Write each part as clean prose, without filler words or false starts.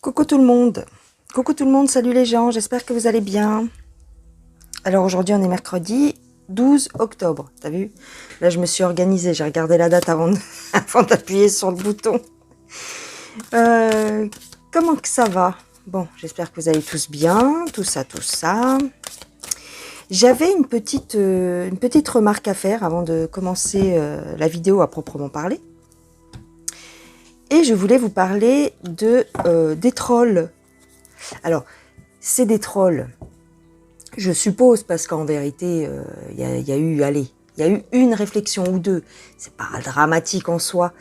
Coucou tout le monde. Coucou tout le monde, salut les gens, j'espère que vous allez bien. Alors aujourd'hui on est mercredi 12 octobre, t'as vu? Là je me suis organisée, j'ai regardé la date avant d'appuyer sur le bouton. Comment que ça va? Bon, j'espère que vous allez tous bien, tout ça. J'avais une petite remarque à faire avant de commencer la vidéo à proprement parler. Et je voulais vous parler des trolls. Alors, c'est des trolls, je suppose, parce qu'en vérité, il y a eu une réflexion ou deux. C'est pas dramatique en soi.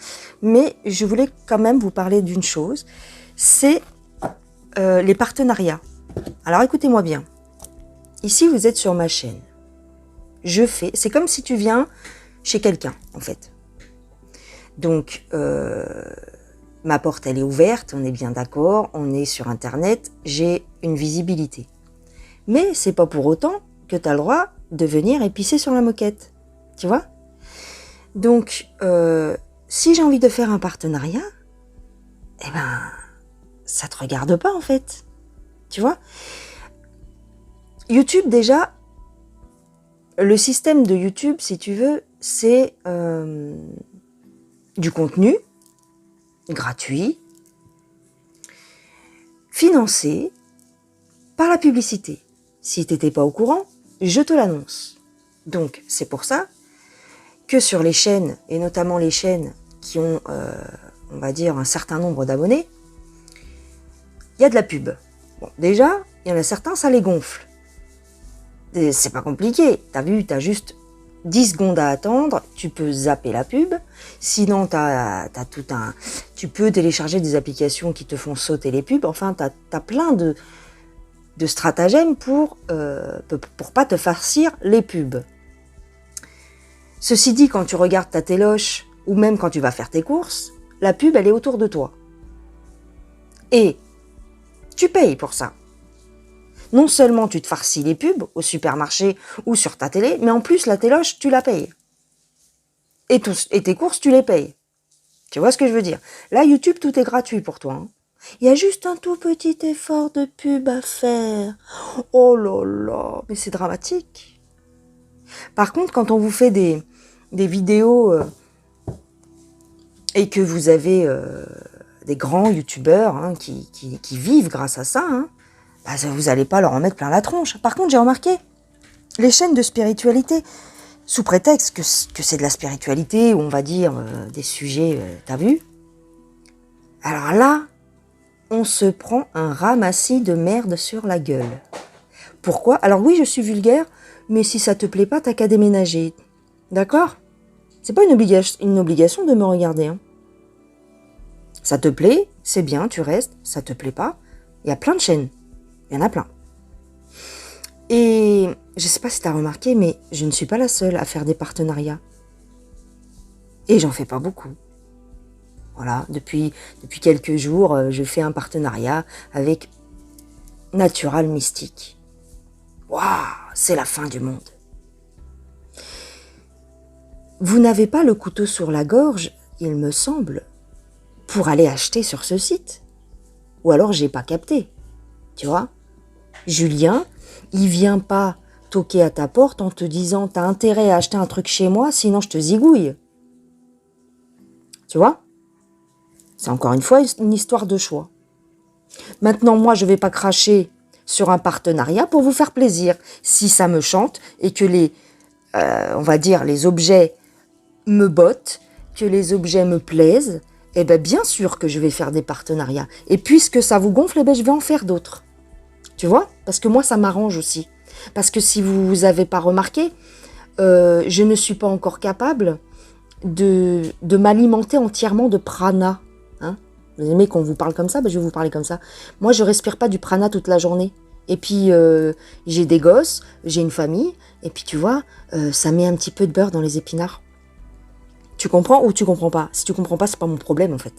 Mais je voulais quand même vous parler d'une chose. C'est les partenariats. Alors, écoutez-moi bien. Ici, vous êtes sur ma chaîne. C'est comme si tu viens chez quelqu'un, en fait. Donc, ma porte, elle est ouverte, on est bien d'accord, on est sur Internet, j'ai une visibilité. Mais c'est pas pour autant que tu as le droit de venir épicer sur la moquette. Tu vois? Donc, si j'ai envie de faire un partenariat, eh ben, ça te regarde pas, en fait. Tu vois? YouTube, déjà, le système de YouTube, si tu veux, c'est du contenu gratuit, financé par la publicité. Si tu n'étais pas au courant, je te l'annonce. Donc, c'est pour ça que sur les chaînes, et notamment les chaînes qui ont, on va dire, un certain nombre d'abonnés, il y a de la pub. Bon, déjà, il y en a certains, ça les gonfle. Et c'est pas compliqué. T'as vu, t'as juste 10 secondes à attendre, tu peux zapper la pub. Sinon, tu peux télécharger des applications qui te font sauter les pubs. Enfin, t'as plein de stratagèmes pour pas te farcir les pubs. Ceci dit, quand tu regardes ta téloche ou même quand tu vas faire tes courses, la pub, elle est autour de toi. Et tu payes pour ça. Non seulement tu te farcis les pubs au supermarché ou sur ta télé, mais en plus la téloche, tu la payes. Et tes courses, tu les payes. Tu vois ce que je veux dire? Là, YouTube, tout est gratuit pour toi. Il y a juste un tout petit effort de pub à faire. Oh là là, mais c'est dramatique. Par contre, quand on vous fait des vidéos et que vous avez des grands youtubeurs qui vivent grâce à ça, vous n'allez pas leur en mettre plein la tronche. Par contre, j'ai remarqué, les chaînes de spiritualité, sous prétexte que c'est de la spiritualité, ou on va dire des sujets, t'as vu? Alors là, on se prend un ramassis de merde sur la gueule. Pourquoi? Alors oui, je suis vulgaire, mais si ça te plaît pas, t'as qu'à déménager. D'accord? C'est pas une obligation de me regarder. Ça te plaît, c'est bien, tu restes. Ça te plaît pas, il y a plein de chaînes. Il y en a plein. Et je sais pas si tu as remarqué, mais je ne suis pas la seule à faire des partenariats. Et j'en fais pas beaucoup. Voilà, depuis quelques jours, je fais un partenariat avec Natural Mystique. Waouh, c'est la fin du monde. Vous n'avez pas le couteau sur la gorge, il me semble, pour aller acheter sur ce site. Ou alors j'ai pas capté. Tu vois? Julien, il vient pas toquer à ta porte en te disant t'as intérêt à acheter un truc chez moi, sinon je te zigouille. Tu vois? C'est encore une fois une histoire de choix. Maintenant, moi, je vais pas cracher sur un partenariat pour vous faire plaisir. Si ça me chante et que on va dire, les objets me bottent, que les objets me plaisent, eh bien sûr que je vais faire des partenariats. Et puisque ça vous gonfle, je vais en faire d'autres. Tu vois? Parce que moi, ça m'arrange aussi. Parce que si vous n'avez pas remarqué, je ne suis pas encore capable de m'alimenter entièrement de prana. Vous aimez qu'on vous parle comme ça? Je vais vous parler comme ça. Moi, je respire pas du prana toute la journée. Et puis, j'ai des gosses, j'ai une famille. Et puis, tu vois, ça met un petit peu de beurre dans les épinards. Tu comprends ou tu comprends pas? Si tu comprends pas, c'est pas mon problème, en fait.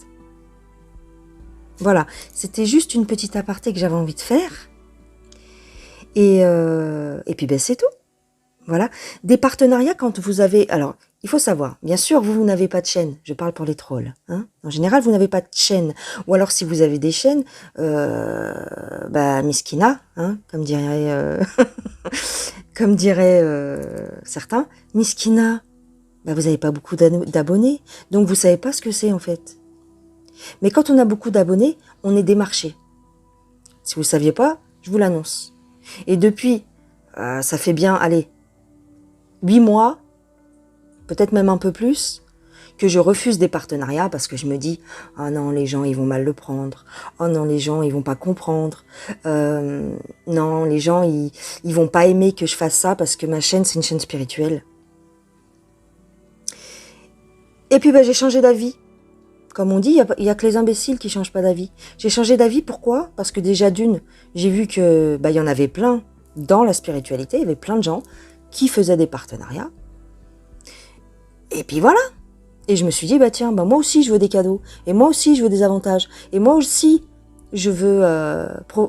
Voilà. C'était juste une petite aparté que j'avais envie de faire. Et puis c'est tout. Voilà. Des partenariats quand vous avez... Alors, il faut savoir, bien sûr, vous n'avez pas de chaîne. Je parle pour les trolls. Hein. En général, vous n'avez pas de chaîne. Ou alors, si vous avez des chaînes, miskina, hein, comme dirait, comme diraient certains, miskina, vous n'avez pas beaucoup d'abonnés. Donc, vous savez pas ce que c'est, en fait. Mais quand on a beaucoup d'abonnés, on est démarché. Si vous ne saviez pas, je vous l'annonce. Et depuis, ça fait bien, allez, 8 mois, peut-être même un peu plus, que je refuse des partenariats parce que je me dis « Ah non, les gens, ils vont mal le prendre. Oh non, les gens, ils vont pas comprendre. Non, les gens, ils vont pas aimer que je fasse ça parce que ma chaîne, c'est une chaîne spirituelle. » Et puis, j'ai changé d'avis. Comme on dit, il y a que les imbéciles qui changent pas d'avis. J'ai changé d'avis, pourquoi? Parce que déjà d'une, j'ai vu que il y en avait plein dans la spiritualité, il y avait plein de gens qui faisaient des partenariats. Et puis voilà. Et je me suis dit, tiens, moi aussi je veux des cadeaux. Et moi aussi je veux des avantages. Et moi aussi je veux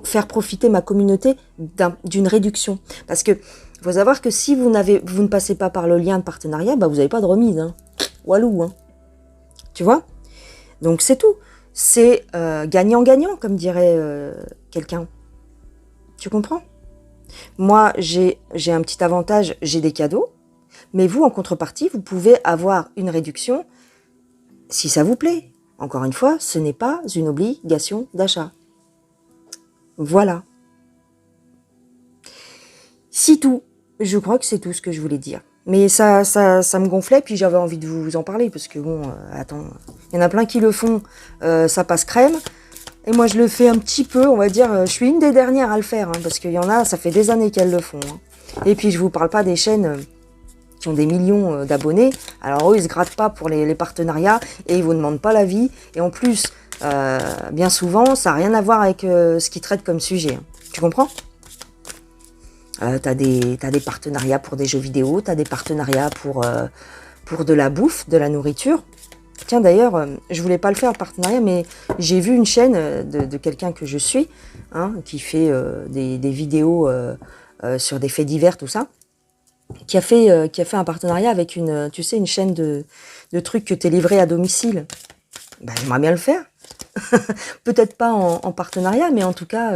faire profiter ma communauté d'une réduction. Parce que faut savoir que si vous ne passez pas par le lien de partenariat, vous n'avez pas de remise. Hein. Walou, hein. Tu vois? Donc c'est tout. C'est gagnant-gagnant, comme dirait quelqu'un. Tu comprends? Moi, j'ai un petit avantage, j'ai des cadeaux. Mais vous, en contrepartie, vous pouvez avoir une réduction si ça vous plaît. Encore une fois, ce n'est pas une obligation d'achat. Voilà. C'est tout. Je crois que c'est tout ce que je voulais dire. Mais ça me gonflait, puis j'avais envie de vous en parler, parce que attends, il y en a plein qui le font, ça passe crème, et moi je le fais un petit peu, on va dire, je suis une des dernières à le faire, hein, parce qu'il y en a, ça fait des années qu'elles le font. Hein. Et puis je vous parle pas des chaînes qui ont des millions d'abonnés, alors eux ils se grattent pas pour les partenariats, et ils vous demandent pas l'avis, et en plus, bien souvent, ça n'a rien à voir avec ce qu'ils traitent comme sujet. Hein. Tu comprends ? T'as des partenariats pour des jeux vidéo, t'as des partenariats pour de la bouffe, de la nourriture. Tiens, d'ailleurs, je voulais pas le faire, le partenariat, mais j'ai vu une chaîne de quelqu'un que je suis, hein, qui fait des vidéos sur des faits divers, tout ça, qui a fait un partenariat avec une chaîne de trucs que t'es livré à domicile. J'aimerais bien le faire. Peut-être pas en partenariat, mais en tout cas,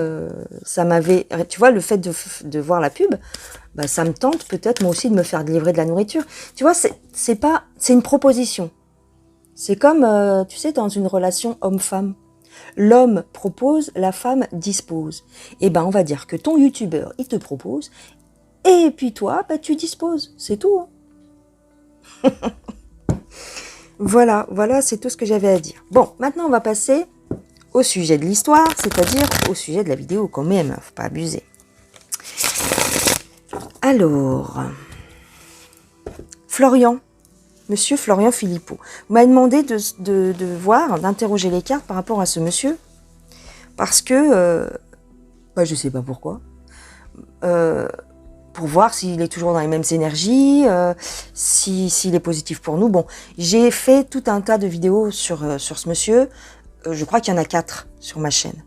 ça m'avait... Tu vois, le fait de voir la pub, ça me tente peut-être moi aussi de me faire livrer de la nourriture. Tu vois, c'est une proposition. C'est comme, tu sais, dans une relation homme-femme. L'homme propose, la femme dispose. Et on va dire que ton youtubeur, il te propose, et puis toi, tu disposes. C'est tout. Hein. Voilà, c'est tout ce que j'avais à dire. Bon, maintenant on va passer au sujet de l'histoire, c'est-à-dire au sujet de la vidéo quand même, faut pas abuser. Alors, monsieur Florian Philippot, vous m'avez demandé de d'interroger les cartes par rapport à ce monsieur, parce que, je sais pas pourquoi, pour voir s'il est toujours dans les mêmes énergies, s'il est positif pour nous. Bon, j'ai fait tout un tas de vidéos sur ce monsieur. Je crois qu'il y en a 4 sur ma chaîne.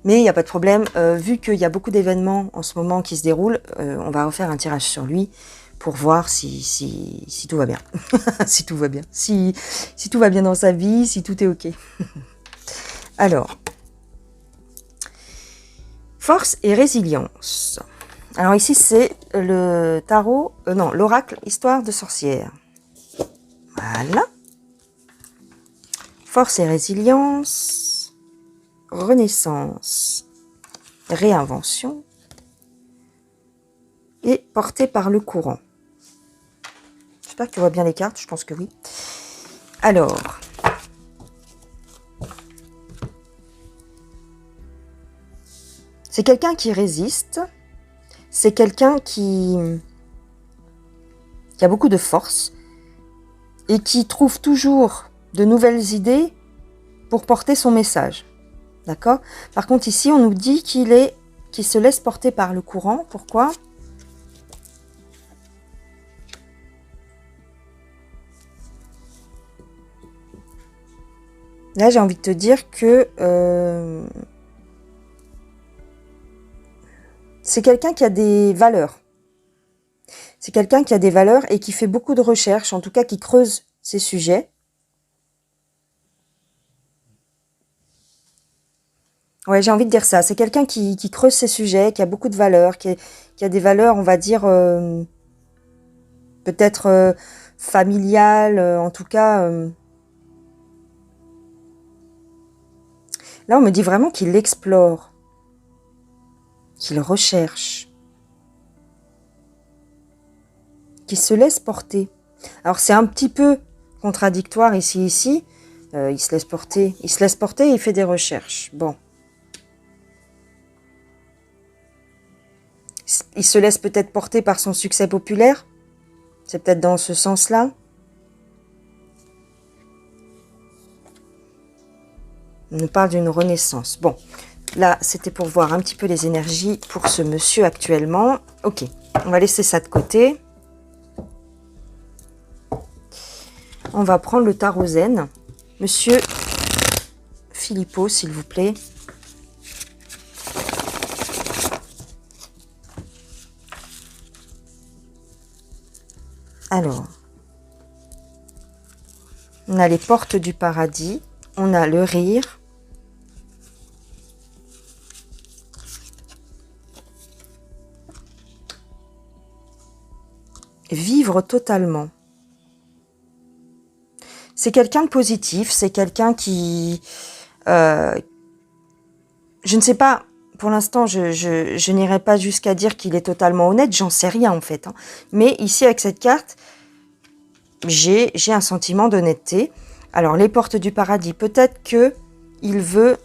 Mais il n'y a pas de problème. Vu qu'il y a beaucoup d'événements en ce moment qui se déroulent, on va refaire un tirage sur lui pour voir si tout va bien. Si tout va bien. Si tout va bien dans sa vie, si tout est OK. Alors, force et résilience. Alors ici, c'est le tarot, l'oracle Histoire de sorcière. Voilà. Force et résilience, renaissance, réinvention et porté par le courant. J'espère que tu vois bien les cartes, je pense que oui. Alors, c'est quelqu'un qui résiste. C'est quelqu'un qui a beaucoup de force et qui trouve toujours de nouvelles idées pour porter son message. D'accord ? Par contre, ici, on nous dit qu'il se laisse porter par le courant. Pourquoi ? Là, j'ai envie de te dire que c'est quelqu'un qui a des valeurs. C'est quelqu'un qui a des valeurs et qui fait beaucoup de recherches, en tout cas qui creuse ces sujets. Ouais, j'ai envie de dire ça. C'est quelqu'un qui creuse ces sujets, qui a beaucoup de valeurs, qui a des valeurs, on va dire, peut-être familiales, en tout cas. Là, on me dit vraiment qu'il explore, qu'il recherche, qu'il se laisse porter. Alors, c'est un petit peu contradictoire ici. Il se laisse porter et il fait des recherches. Bon. Il se laisse peut-être porter par son succès populaire. C'est peut-être dans ce sens-là. On nous parle d'une renaissance. Bon, là, c'était pour voir un petit peu les énergies pour ce monsieur actuellement. Ok, on va laisser ça de côté. On va prendre le tarot zen. Monsieur Philippot, s'il vous plaît. Alors, on a les portes du paradis, on a le rire, vivre totalement. C'est quelqu'un de positif, c'est quelqu'un qui... je ne sais pas, pour l'instant, je n'irai pas jusqu'à dire qu'il est totalement honnête, j'en sais rien en fait. Hein. Mais ici, avec cette carte, j'ai un sentiment d'honnêteté. Alors, les portes du paradis, peut-être que il veut...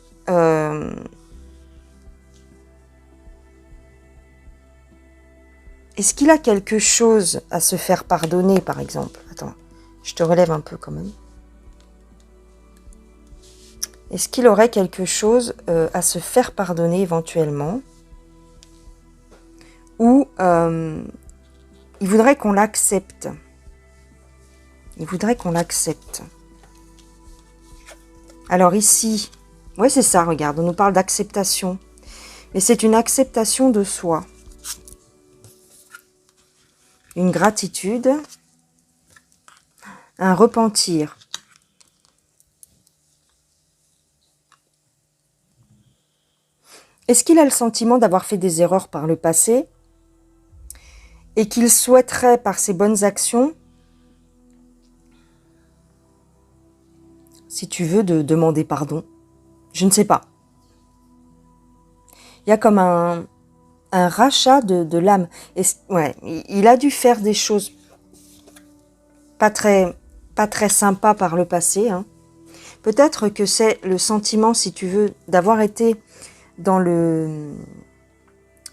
Est-ce qu'il a quelque chose à se faire pardonner, par exemple? Attends, je te relève un peu quand même. Est-ce qu'il aurait quelque chose à se faire pardonner éventuellement? Ou il voudrait qu'on l'accepte? Il voudrait qu'on l'accepte. Alors ici, ouais c'est ça, regarde, on nous parle d'acceptation. Mais c'est une acceptation de soi. Une gratitude. Un repentir. Est-ce qu'il a le sentiment d'avoir fait des erreurs par le passé et qu'il souhaiterait, par ses bonnes actions, si tu veux, de demander pardon? Je ne sais pas. Il y a comme un rachat de l'âme. Ouais, il a dû faire des choses pas très sympas par le passé. Hein. Peut-être que c'est le sentiment, si tu veux, d'avoir été dans le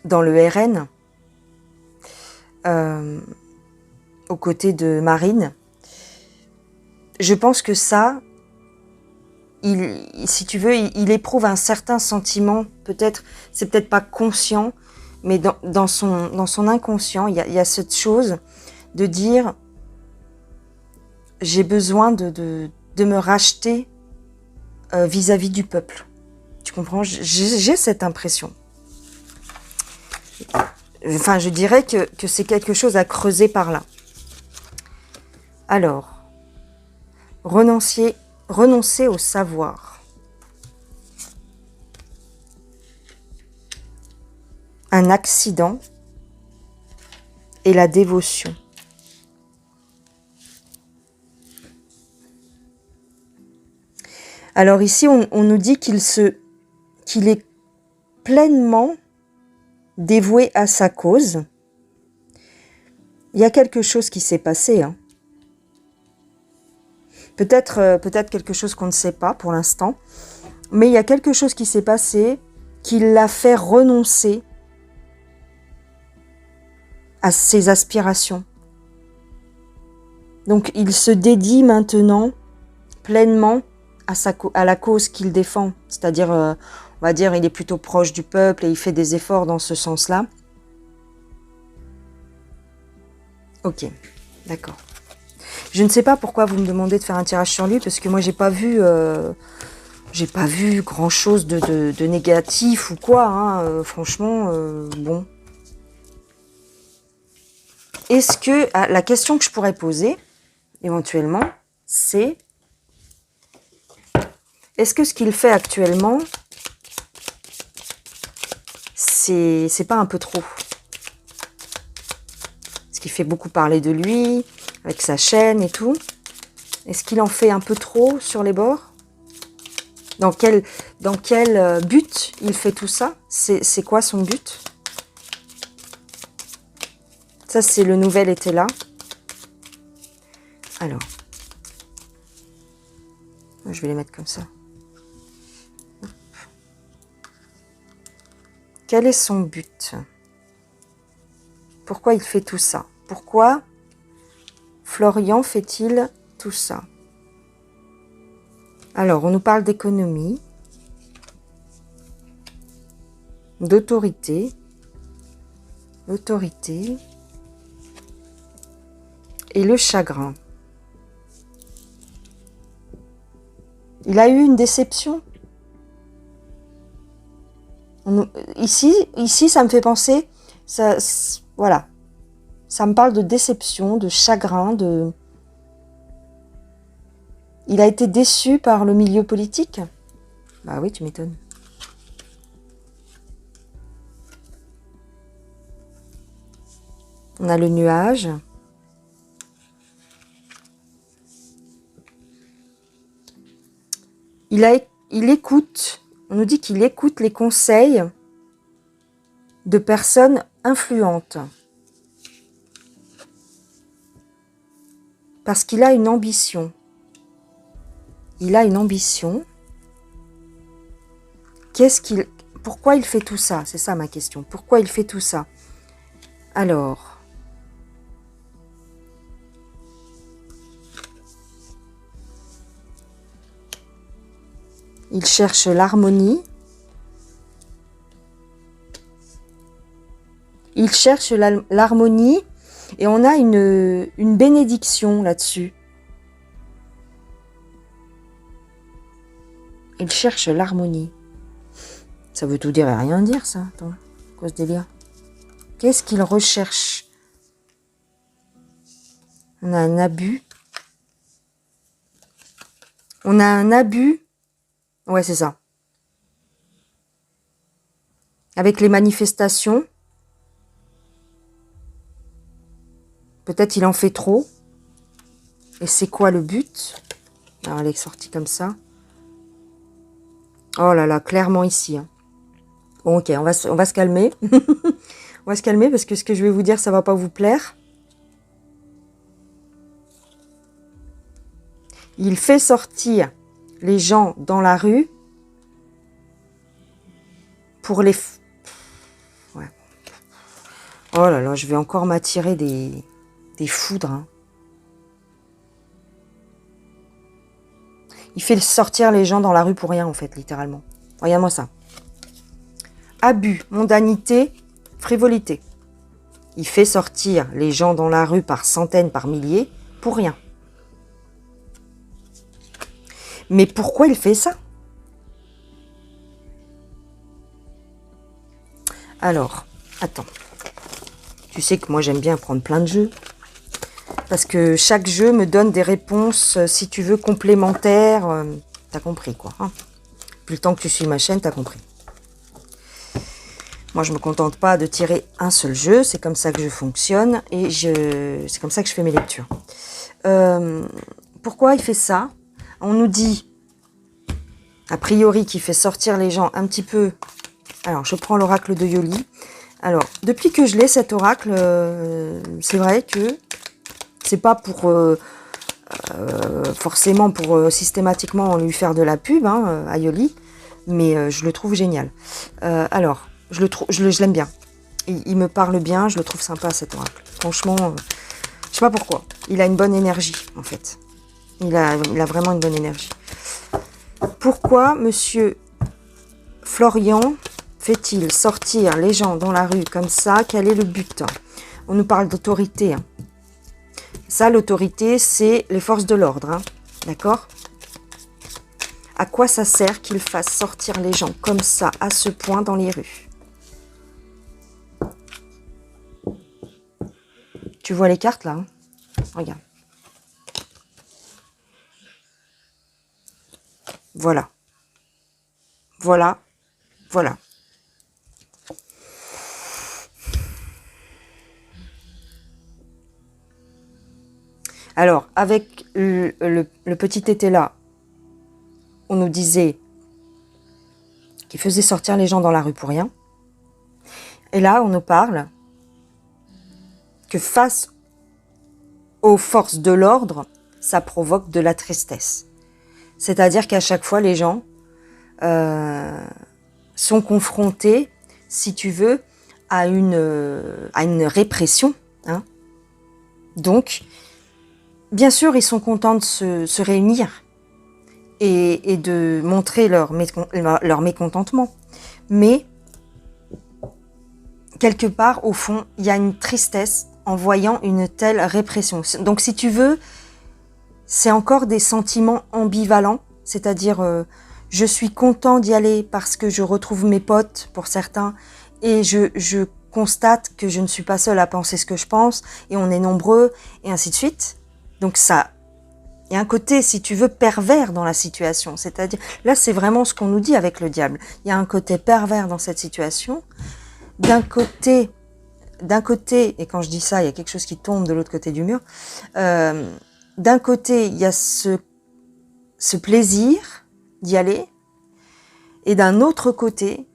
RN, aux côtés de Marine. Je pense que ça, si tu veux, il éprouve un certain sentiment, peut-être, c'est peut-être pas conscient, mais dans son inconscient, il y a cette chose de dire j'ai besoin de me racheter vis-à-vis du peuple. Tu comprends? J'ai cette impression. Enfin, je dirais que c'est quelque chose à creuser par là. Alors, renoncer au savoir. Un accident et la dévotion. Alors ici, on nous dit qu'il est pleinement dévoué à sa cause. Il y a quelque chose qui s'est passé. Hein. Peut-être quelque chose qu'on ne sait pas pour l'instant. Mais il y a quelque chose qui s'est passé qui l'a fait renoncer à ses aspirations. Donc il se dédie maintenant pleinement à la cause qu'il défend. C'est-à-dire, on va dire, il est plutôt proche du peuple et il fait des efforts dans ce sens-là. Ok, d'accord. Je ne sais pas pourquoi vous me demandez de faire un tirage sur lui, parce que moi, j'ai pas vu grand-chose de négatif ou quoi. Hein, franchement, bon. est-ce que... la question que je pourrais poser, éventuellement, c'est... Est-ce que ce qu'il fait actuellement, c'est pas un peu trop? Parce qu'il fait beaucoup parler de lui, avec sa chaîne et tout. Est-ce qu'il en fait un peu trop sur les bords? Dans quel but il fait tout ça? C'est quoi son but? Ça, c'est le nouvel été là. Alors, je vais les mettre comme ça. Quel est son but? Pourquoi il fait tout ça? Pourquoi Florian fait-il tout ça? Alors, on nous parle d'économie, d'autorité, et le chagrin. Il a eu une déception. Ici, ça me fait penser, voilà, ça me parle de déception, de chagrin, de... Il a été déçu par le milieu politique? Bah oui, tu m'étonnes. On a le nuage. Il écoute, on nous dit qu'il écoute les conseils de personnes influentes. Parce qu'il a une ambition. Il a une ambition. Pourquoi il fait tout ça? C'est ça ma question. Pourquoi il fait tout ça? Alors, il cherche l'harmonie. Il cherche l'harmonie et on a une bénédiction là-dessus. Il cherche l'harmonie. Ça veut tout dire et rien dire, ça. Attends, quoi ce délire? Qu'est-ce qu'il recherche? On a un abus. On a un abus. Ouais, c'est ça. Avec les manifestations. Peut-être il en fait trop. Et c'est quoi le but? Alors, elle est sortie comme ça. Oh là là, clairement ici. Hein. Bon, ok, on va se calmer. On va se calmer parce que ce que je vais vous dire, ça va pas vous plaire. Il fait sortir les gens dans la rue pour les... Ouais. Oh là là, je vais encore m'attirer des foudres. Hein. Il fait sortir les gens dans la rue pour rien, en fait, littéralement. Regarde-moi ça. Abus, mondanité, frivolité. Il fait sortir les gens dans la rue par centaines, par milliers, pour rien. Mais pourquoi il fait ça? Alors, attends. Tu sais que moi, j'aime bien prendre plein de jeux. Parce que chaque jeu me donne des réponses, si tu veux, complémentaires. T'as compris, quoi. Hein. Depuis le temps que tu suis ma chaîne, t'as compris. Moi, je me contente pas de tirer un seul jeu. C'est comme ça que je fonctionne. Et c'est comme ça que je fais mes lectures. Pourquoi il fait ça? On nous dit, a priori, qu'il fait sortir les gens un petit peu... Alors, je prends l'oracle de Yoli. Alors, depuis que je l'ai, cet oracle, c'est vrai que c'est pas pour... forcément pour systématiquement lui faire de la pub, hein, à Yoli, mais je le trouve génial. Alors, je l'aime bien. Il me parle bien, je le trouve sympa cet oracle. Franchement, je sais pas pourquoi. Il a une bonne énergie, en fait. Il a vraiment une bonne énergie. Pourquoi monsieur Florian fait-il sortir les gens dans la rue comme ça? Quel est le but? On nous parle d'autorité. Hein. Ça, l'autorité, c'est les forces de l'ordre. Hein. D'accord? À quoi ça sert qu'il fasse sortir les gens comme ça, à ce point, dans les rues? Tu vois les cartes là, hein? Regarde. Voilà. Voilà. Voilà. Alors, avec le petit été là, on nous disait qu'il faisait sortir les gens dans la rue pour rien. Et là, on nous parle que face aux forces de l'ordre, ça provoque de la tristesse. C'est-à-dire qu'à chaque fois, les gens sont confrontés, si tu veux, à une répression. Hein. Donc, bien sûr, ils sont contents de se réunir et de montrer leur mécontentement. Mais, quelque part, au fond, il y a une tristesse en voyant une telle répression. Donc, si tu veux, c'est encore des sentiments ambivalents, c'est-à-dire je suis content d'y aller parce que je retrouve mes potes pour certains et je constate que je ne suis pas seule à penser ce que je pense et on est nombreux et ainsi de suite. Donc ça, il y a un côté, si tu veux, pervers dans la situation. C'est-à-dire, là c'est vraiment ce qu'on nous dit avec le diable. Il y a un côté pervers dans cette situation. D'un côté, et quand je dis ça, il y a quelque chose qui tombe de l'autre côté du mur. D'un côté, il y a ce plaisir d'y aller, et d'un autre côté,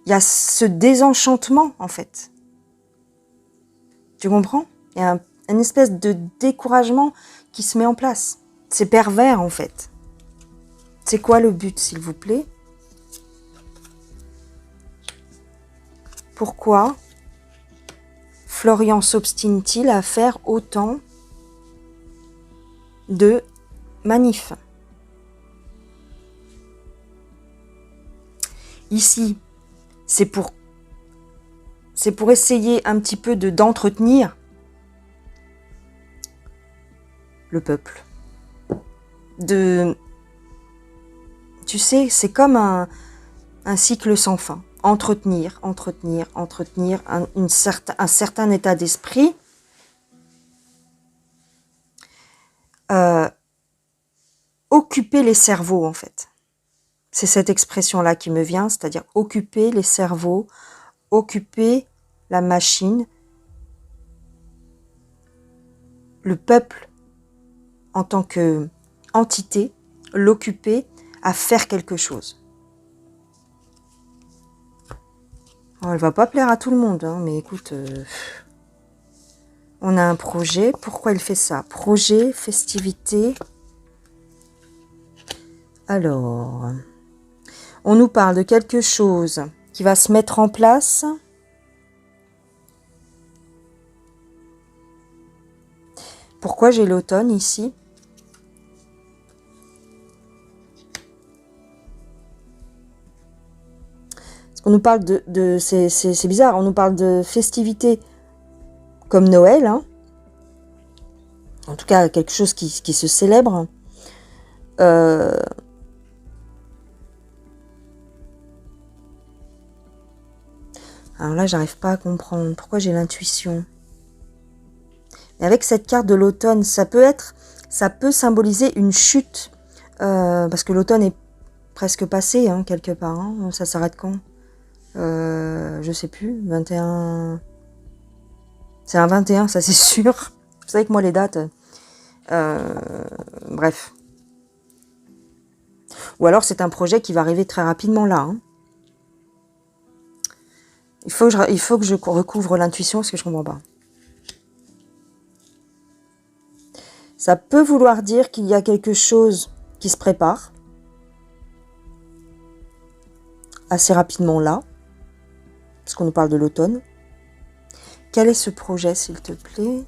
il y a ce désenchantement, en fait. Tu comprends? Il y a une espèce de découragement qui se met en place. C'est pervers, en fait. C'est quoi le but, s'il vous plaît? Pourquoi Florian s'obstine-t-il à faire autant de manifs? Ici, c'est pour essayer un petit peu d'entretenir le peuple. Tu sais, c'est comme un cycle sans fin. Entretenir un certain état d'esprit. Occuper les cerveaux, en fait. C'est cette expression-là qui me vient, c'est-à-dire occuper les cerveaux, occuper la machine, le peuple en tant qu'entité, l'occuper à faire quelque chose. Alors, elle va pas plaire à tout le monde, hein, mais écoute, on a un projet. Pourquoi il fait ça? Projet, festivité. Alors, on nous parle de quelque chose qui va se mettre en place. Pourquoi j'ai l'automne ici? Parce qu'on nous parle c'est bizarre, on nous parle de festivités comme Noël, hein. En tout cas quelque chose qui se célèbre. Alors là, j'arrive pas à comprendre. Pourquoi j'ai l'intuition? Mais avec cette carte de l'automne, ça peut symboliser une chute. Parce que l'automne est presque passé, hein, quelque part. Hein. Ça s'arrête quand? Je sais plus. 21... C'est un 21, ça c'est sûr. Vous savez que moi, les dates... bref. Ou alors, c'est un projet qui va arriver très rapidement là, hein. Il faut que je recouvre l'intuition parce que je comprends pas. Ça peut vouloir dire qu'il y a quelque chose qui se prépare assez rapidement là, parce qu'on nous parle de l'automne. Quel est ce projet, s'il te plaît?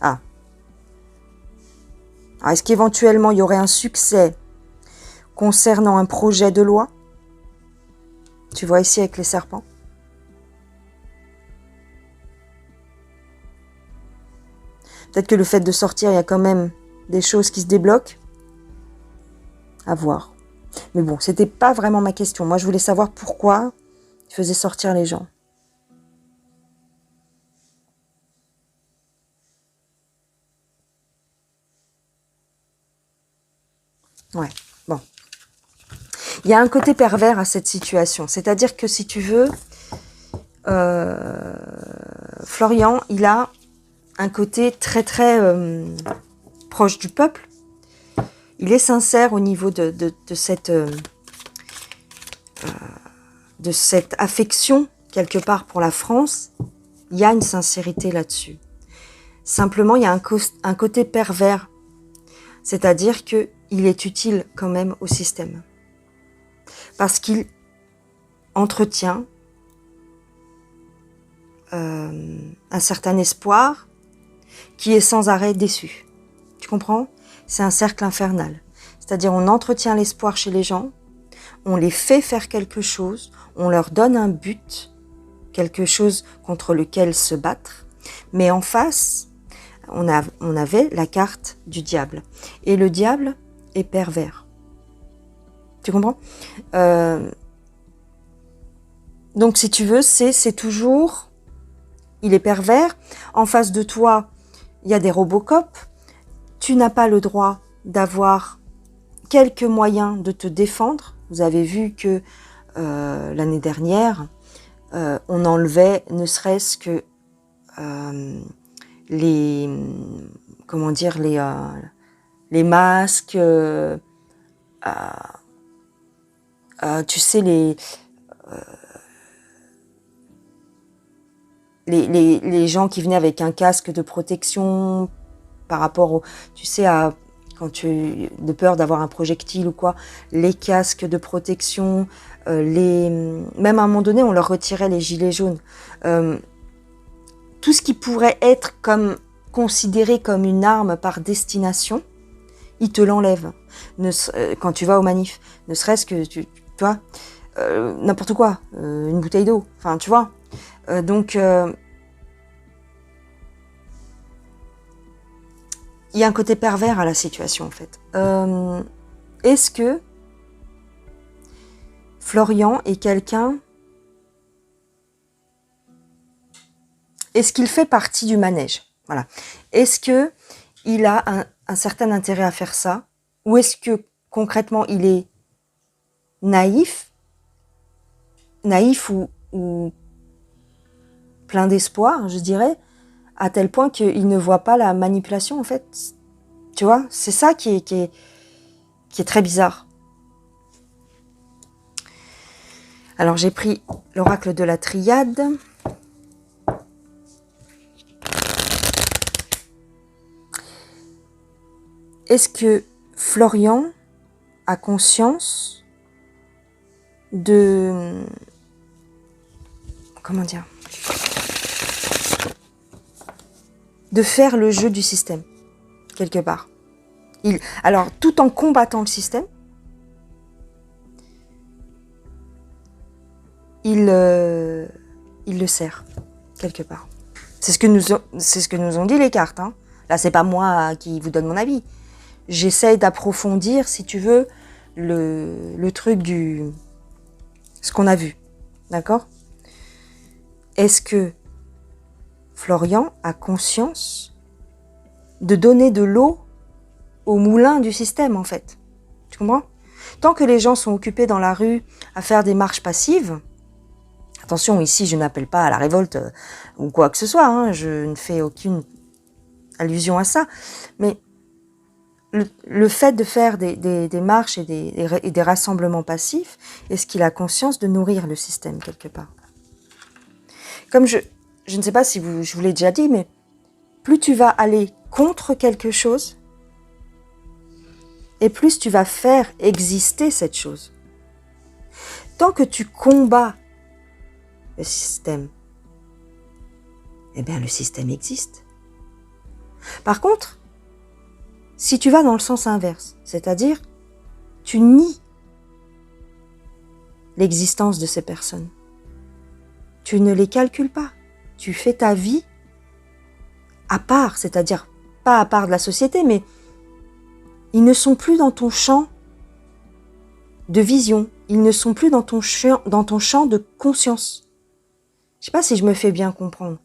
Ah. Alors, est-ce qu'éventuellement il y aurait un succès concernant un projet de loi? Tu vois ici avec les serpents. Peut-être que le fait de sortir, il y a quand même des choses qui se débloquent. À voir. Mais bon, c'était pas vraiment ma question. Moi, je voulais savoir pourquoi Il faisait sortir les gens. Ouais, bon. Il y a un côté pervers à cette situation. C'est-à-dire que si tu veux, Florian, il a un côté très très proche du peuple. Il est sincère au niveau de cette affection quelque part pour la France. Il y a une sincérité là-dessus. Simplement, il y a un côté pervers. C'est-à-dire qu'il est utile quand même au système. Parce qu'il entretient un certain espoir qui est sans arrêt déçu. Tu comprends? C'est un cercle infernal. C'est-à-dire on entretient l'espoir chez les gens, on les fait faire quelque chose, on leur donne un but, quelque chose contre lequel se battre, mais en face, on avait la carte du diable. Et le diable est pervers. Tu comprends? Donc si tu veux, c'est toujours... Il est pervers. En face de toi, il y a des Robocop. Tu n'as pas le droit d'avoir quelques moyens de te défendre. Vous avez vu que l'année dernière, on enlevait ne serait-ce que les masques, tu sais, les gens qui venaient avec un casque de protection par rapport au, tu sais, de peur d'avoir un projectile ou quoi, les casques de protection, même à un moment donné, on leur retirait les gilets jaunes. Tout ce qui pourrait être considéré comme une arme par destination, ils te l'enlèvent. Quand tu vas aux manifs, ne serait-ce que, tu vois, n'importe quoi, une bouteille d'eau, enfin, tu vois. Donc, il y a un côté pervers à la situation, en fait. Est-ce que Florian est quelqu'un... Est-ce qu'il fait partie du manège? Voilà. Est-ce que il a un certain intérêt à faire ça? Ou est-ce que, concrètement, il est naïf ou plein d'espoir, je dirais, à tel point qu'il ne voit pas la manipulation, en fait. Tu vois, c'est ça qui est très bizarre. Alors, j'ai pris l'oracle de la triade. Est-ce que Florian a conscience de... Comment dire? De faire le jeu du système, quelque part. Alors, tout en combattant le système, il le sert, quelque part. C'est ce que nous ont dit les cartes. Hein. Là, c'est pas moi qui vous donne mon avis. J'essaie d'approfondir, si tu veux, le truc ce qu'on a vu. D'accord? Est-ce que Florian a conscience de donner de l'eau au moulin du système, en fait? Tu comprends? Tant que les gens sont occupés dans la rue à faire des marches passives, attention, ici, je n'appelle pas à la révolte ou quoi que ce soit, hein, je ne fais aucune allusion à ça, mais le fait de faire des marches et des rassemblements passifs, est-ce qu'il a conscience de nourrir le système quelque part? Comme je ne sais pas si je vous l'ai déjà dit, mais plus tu vas aller contre quelque chose, et plus tu vas faire exister cette chose. Tant que tu combats le système, eh bien le système existe. Par contre, si tu vas dans le sens inverse, c'est-à-dire tu nies l'existence de ces personnes, tu ne les calcules pas, tu fais ta vie à part, c'est-à-dire pas à part de la société, mais ils ne sont plus dans ton champ de vision. Ils ne sont plus dans ton champ de conscience. Je sais pas si je me fais bien comprendre.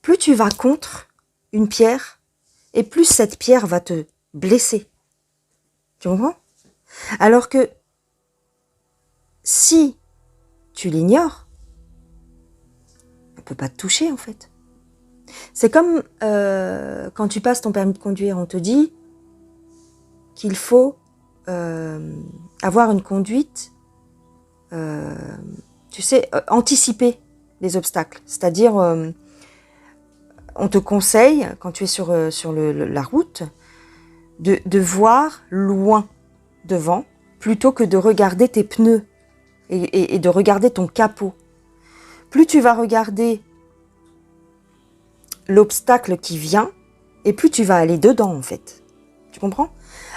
Plus tu vas contre une pierre, et plus cette pierre va te blesser. Tu comprends? Alors que si tu l'ignores, elle ne peut pas te toucher en fait. C'est comme quand tu passes ton permis de conduire, on te dit qu'il faut avoir une conduite, anticiper les obstacles. C'est-à-dire, on te conseille, quand tu es sur la route, de voir loin devant, plutôt que de regarder tes pneus et de regarder ton capot. Plus tu vas regarder l'obstacle qui vient, et plus tu vas aller dedans, en fait. Tu comprends?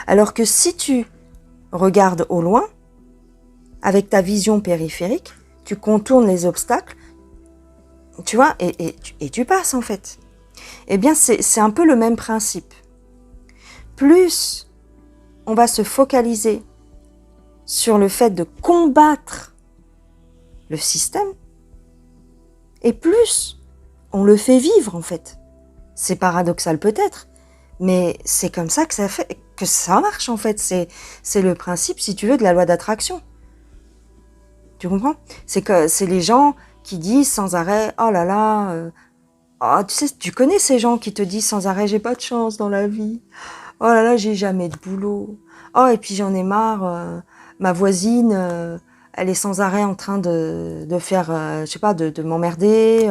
Alors que si tu regardes au loin, avec ta vision périphérique, tu contournes les obstacles, tu vois, et tu passes, en fait. Eh bien, c'est un peu le même principe. Plus on va se focaliser sur le fait de combattre le système, et plus on le fait vivre, en fait. C'est paradoxal peut-être, mais c'est comme ça que ça marche, en fait. C'est le principe, si tu veux, de la loi d'attraction. Tu comprends? C'est les gens qui disent sans arrêt, oh là là, tu connais ces gens qui te disent sans arrêt, j'ai pas de chance dans la vie. Oh là là, j'ai jamais de boulot. Oh, et puis j'en ai marre, ma voisine, elle est sans arrêt en train de faire, je sais pas, de m'emmerder,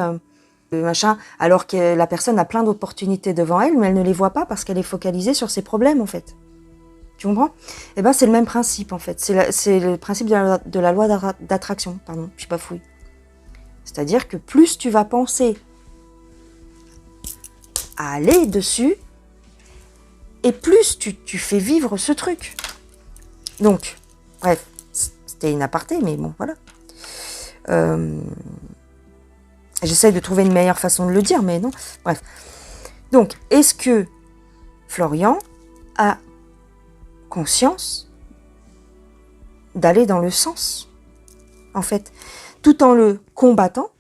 machin, alors que la personne a plein d'opportunités devant elle, mais elle ne les voit pas parce qu'elle est focalisée sur ses problèmes, en fait. Tu comprends? Eh ben, c'est le même principe, en fait. C'est le principe de la loi d'attraction, pardon, je suis pas fouille. C'est-à-dire que plus tu vas penser à aller dessus, et plus tu fais vivre ce truc. Donc, bref, c'était une aparté, mais bon, voilà. J'essaye de trouver une meilleure façon de le dire, mais non. Bref. Donc, est-ce que Florian a conscience d'aller dans le sens, en fait, tout en le combattant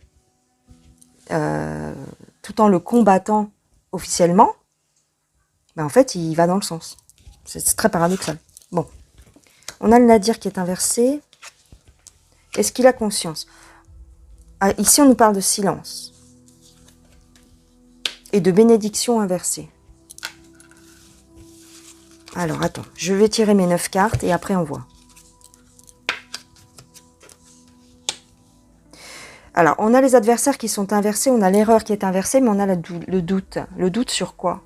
officiellement, ben en fait, il va dans le sens. C'est très paradoxal. Bon. On a le nadir qui est inversé. Est-ce qu'il a conscience? Ici, on nous parle de silence. Et de bénédiction inversée. Alors, attends. Je vais tirer mes 9 cartes et après, on voit. Alors, on a les adversaires qui sont inversés. On a l'erreur qui est inversée, mais on a le doute. Le doute sur quoi?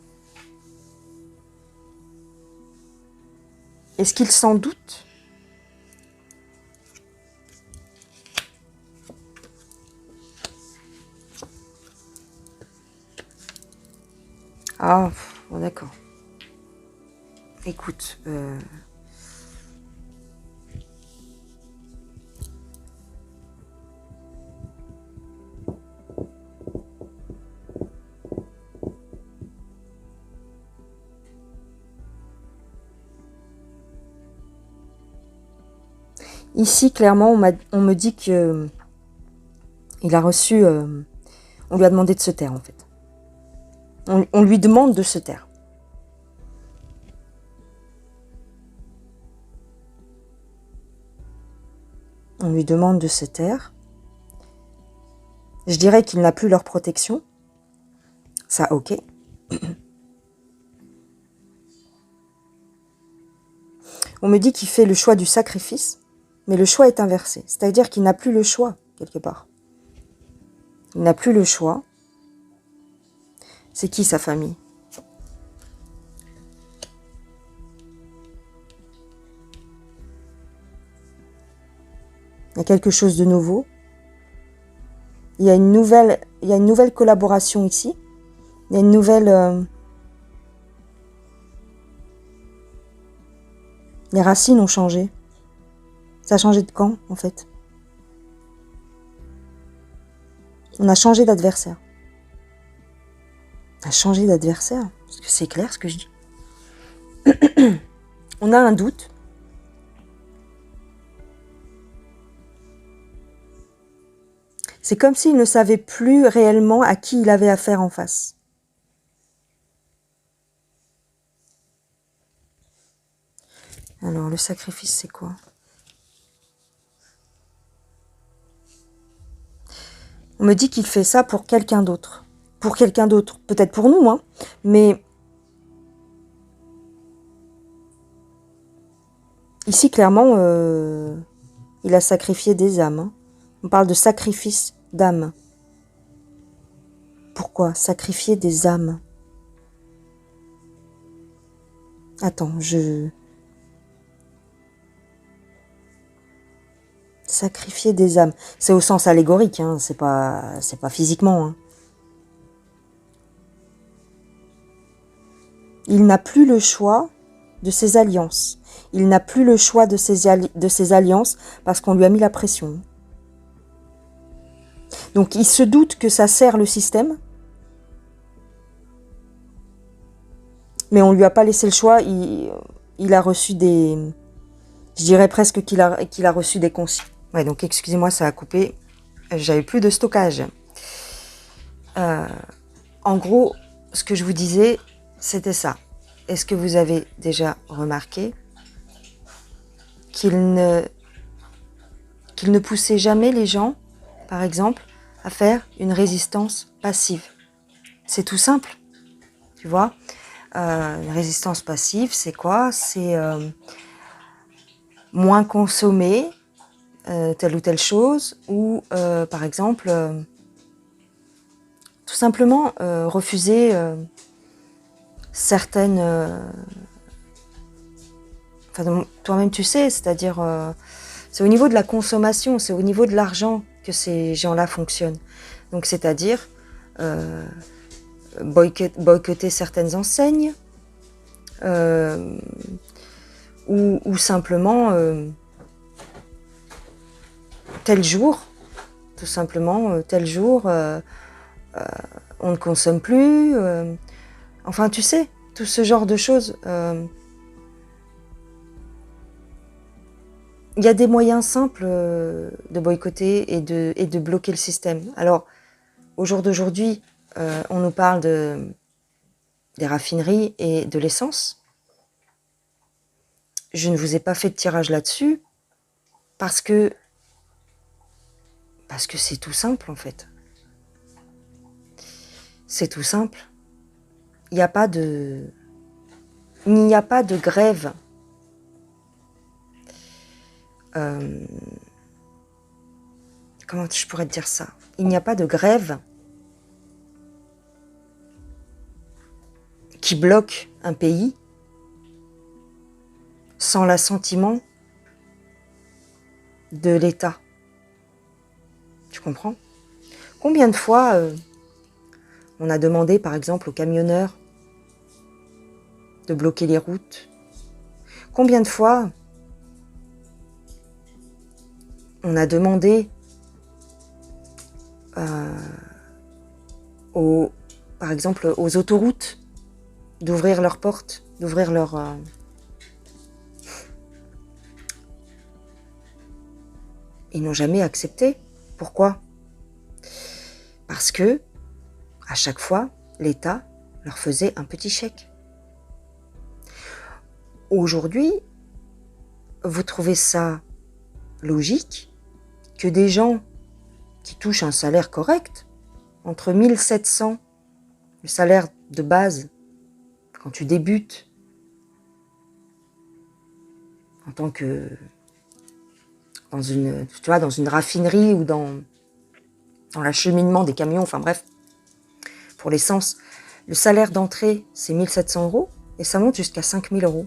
Est-ce qu'il s'en doute? Ah, bon, d'accord. Écoute, ici, clairement, on me dit que il a reçu... on lui a demandé de se taire, en fait. On lui demande de se taire. On lui demande de se taire. Je dirais qu'il n'a plus leur protection. Ça, ok. On me dit qu'il fait le choix du sacrifice, mais le choix est inversé. C'est-à-dire qu'il n'a plus le choix, quelque part. Il n'a plus le choix. C'est qui sa famille? Il y a quelque chose de nouveau. Il y a une nouvelle collaboration ici. Il y a une nouvelle... Les racines ont changé. Ça a changé de camp, en fait. On a changé d'adversaire. On a changé d'adversaire. Parce que c'est clair ce que je dis. On a un doute. C'est comme s'il ne savait plus réellement à qui il avait affaire en face. Alors, le sacrifice, c'est quoi? On me dit qu'il fait ça pour quelqu'un d'autre. Pour quelqu'un d'autre. Peut-être pour nous, hein. Mais ici, clairement, il a sacrifié des âmes. Hein. On parle de sacrifice d'âmes. Pourquoi sacrifier des âmes? Attends, Sacrifier des âmes. C'est au sens allégorique, hein. C'est pas physiquement. Hein. Il n'a plus le choix de ses alliances. Il n'a plus le choix de ses alliances parce qu'on lui a mis la pression. Donc il se doute que ça sert le système, mais on ne lui a pas laissé le choix. Il a reçu des... Je dirais presque qu'il a reçu des consignes. Ouais, donc excusez-moi, ça a coupé. J'avais plus de stockage. En gros, ce que je vous disais, c'était ça. Est-ce que vous avez déjà remarqué qu'il ne poussait jamais les gens, par exemple, à faire une résistance passive? C'est tout simple, tu vois. Une résistance passive, c'est quoi? C'est moins consommer telle ou telle chose, ou par exemple, tout simplement refuser certaines... Enfin, toi-même tu sais, c'est-à-dire c'est au niveau de la consommation, c'est au niveau de l'argent que ces gens-là fonctionnent. Donc c'est-à-dire boycotter certaines enseignes, ou simplement tel jour, tout simplement tel jour on ne consomme plus, enfin tu sais, tout ce genre de choses. Il y a des moyens simples de boycotter et de bloquer le système. Alors, au jour d'aujourd'hui, on nous parle des raffineries et de l'essence. Je ne vous ai pas fait de tirage là-dessus parce que c'est tout simple en fait. C'est tout simple. Il n'y a pas de grève. Comment je pourrais te dire ça? Il n'y a pas de grève qui bloque un pays sans l'assentiment de l'État. Tu comprends? Combien de fois on a demandé, par exemple, aux camionneurs de bloquer les routes? Combien de fois on a demandé par exemple, aux autoroutes d'ouvrir leurs portes, d'ouvrir leurs... Ils n'ont jamais accepté. Pourquoi? Parce que, à chaque fois, l'État leur faisait un petit chèque. Aujourd'hui, vous trouvez ça logique que des gens qui touchent un salaire correct, entre 1700, le salaire de base, quand tu débutes, en tant que dans une raffinerie ou dans l'acheminement des camions, enfin bref, pour l'essence, le salaire d'entrée, c'est 1700 € et ça monte jusqu'à 5000 €.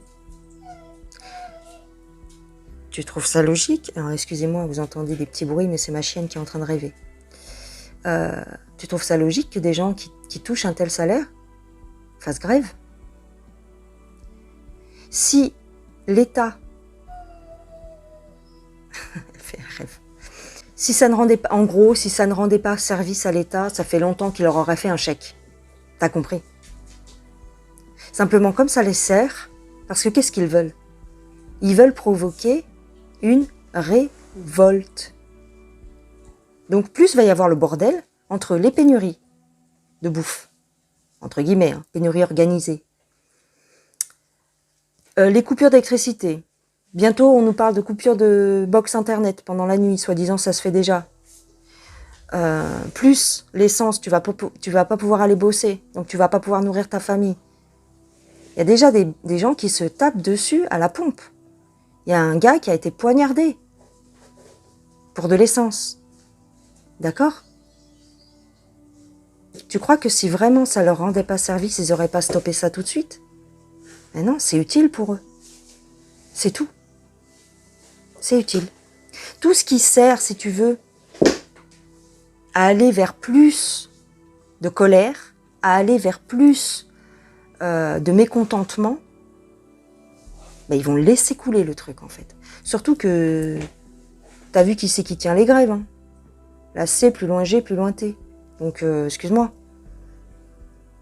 Tu trouves ça logique? Alors excusez-moi, vous entendez des petits bruits, mais c'est ma chienne qui est en train de rêver. Tu trouves ça logique que des gens qui touchent un tel salaire fassent grève? Si l'État... Si ça ne rendait pas, en gros, si ça ne rendait pas service à l'État, ça fait longtemps qu'il leur aurait fait un chèque. T'as compris? Simplement, comme ça les sert, parce que qu'est-ce qu'ils veulent? Ils veulent provoquer une révolte. Donc plus va y avoir le bordel entre les pénuries de bouffe, entre guillemets, hein, pénuries organisées, les coupures d'électricité. Bientôt, on nous parle de coupures de box internet pendant la nuit, soi-disant ça se fait déjà. Plus l'essence, tu vas pas pouvoir aller bosser, donc tu vas pas pouvoir nourrir ta famille. Il y a déjà des gens qui se tapent dessus à la pompe. Il y a un gars qui a été poignardé pour de l'essence. D'accord ? Tu crois que si vraiment ça leur rendait pas service, ils auraient pas stoppé ça tout de suite ? Mais non, c'est utile pour eux. C'est tout. C'est utile. Tout ce qui sert, si tu veux, à aller vers plus de colère, à aller vers plus de mécontentement, ben ils vont laisser couler le truc en fait. Surtout que t'as vu qui c'est qui tient les grèves. Hein. Là C, plus loin G, plus loin T. Donc excuse-moi.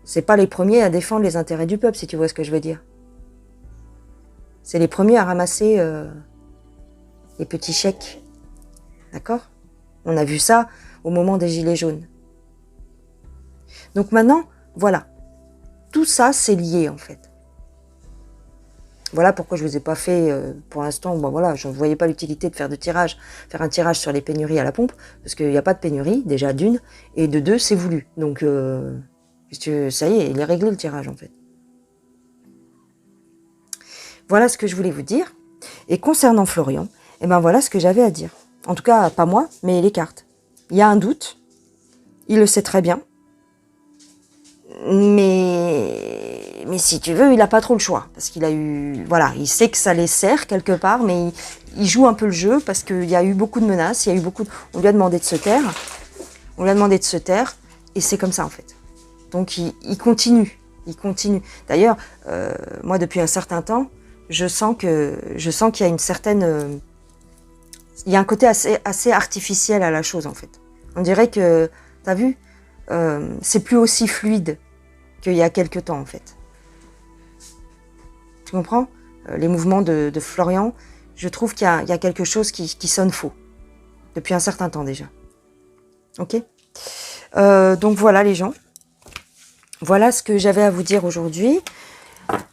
C'est pas les premiers à défendre les intérêts du peuple, si tu vois ce que je veux dire. C'est les premiers à ramasser les petits chèques. D'accord ? On a vu ça au moment des Gilets jaunes. Donc maintenant, voilà. Tout ça, c'est lié en fait. Voilà pourquoi je ne vous ai pas fait, pour l'instant, bon voilà, je ne voyais pas l'utilité de faire un tirage sur les pénuries à la pompe, parce qu'il n'y a pas de pénurie, déjà d'une, et de deux, c'est voulu. Donc, ça y est, il est réglé le tirage en fait. Voilà ce que je voulais vous dire. Et concernant Florian, eh ben voilà ce que j'avais à dire. En tout cas, pas moi, mais les cartes. Il y a un doute, il le sait très bien, mais si tu veux, il n'a pas trop le choix. Parce qu'il a eu... Voilà, il sait que ça les sert quelque part, mais il joue un peu le jeu parce qu'il y a eu beaucoup de menaces, il y a eu beaucoup de... On lui a demandé de se taire. On lui a demandé de se taire, et c'est comme ça en fait. Donc il continue. Il continue. D'ailleurs, moi depuis un certain temps, je sens qu'il y a une certaine... il y a un côté assez artificiel à la chose en fait. On dirait que, t'as vu, c'est plus aussi fluide qu'il y a quelques temps en fait. Tu comprends ? Les mouvements de Florian, je trouve qu'il y a quelque chose qui sonne faux. Depuis un certain temps déjà. Ok ? Donc voilà les gens. Voilà ce que j'avais à vous dire aujourd'hui.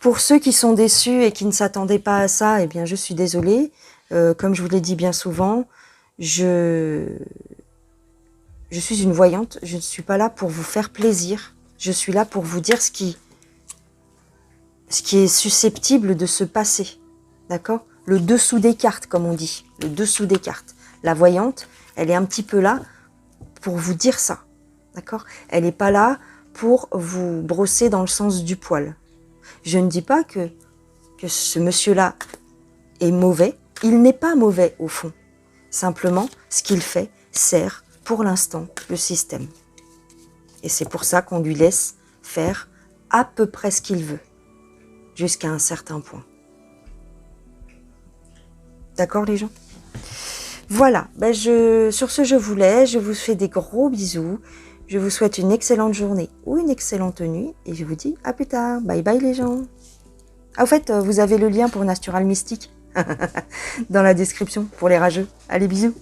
Pour ceux qui sont déçus et qui ne s'attendaient pas à ça, eh bien je suis désolée. Comme je vous l'ai dit bien souvent, je suis une voyante. Je ne suis pas là pour vous faire plaisir. Je suis là pour vous dire ce qui est susceptible de se passer. D'accord ? Le dessous des cartes, comme on dit. Le dessous des cartes. La voyante, elle est un petit peu là pour vous dire ça. D'accord ? Elle n'est pas là pour vous brosser dans le sens du poil. Je ne dis pas que ce monsieur-là est mauvais. Il n'est pas mauvais au fond. Simplement, ce qu'il fait sert pour l'instant le système. Et c'est pour ça qu'on lui laisse faire à peu près ce qu'il veut, jusqu'à un certain point. D'accord les gens ? Voilà, sur ce je vous fais des gros bisous. Je vous souhaite une excellente journée ou une excellente nuit et je vous dis à plus tard. Bye bye les gens. Ah, au fait, vous avez le lien pour Natural Mystique dans la description pour les rageux. Allez, bisous.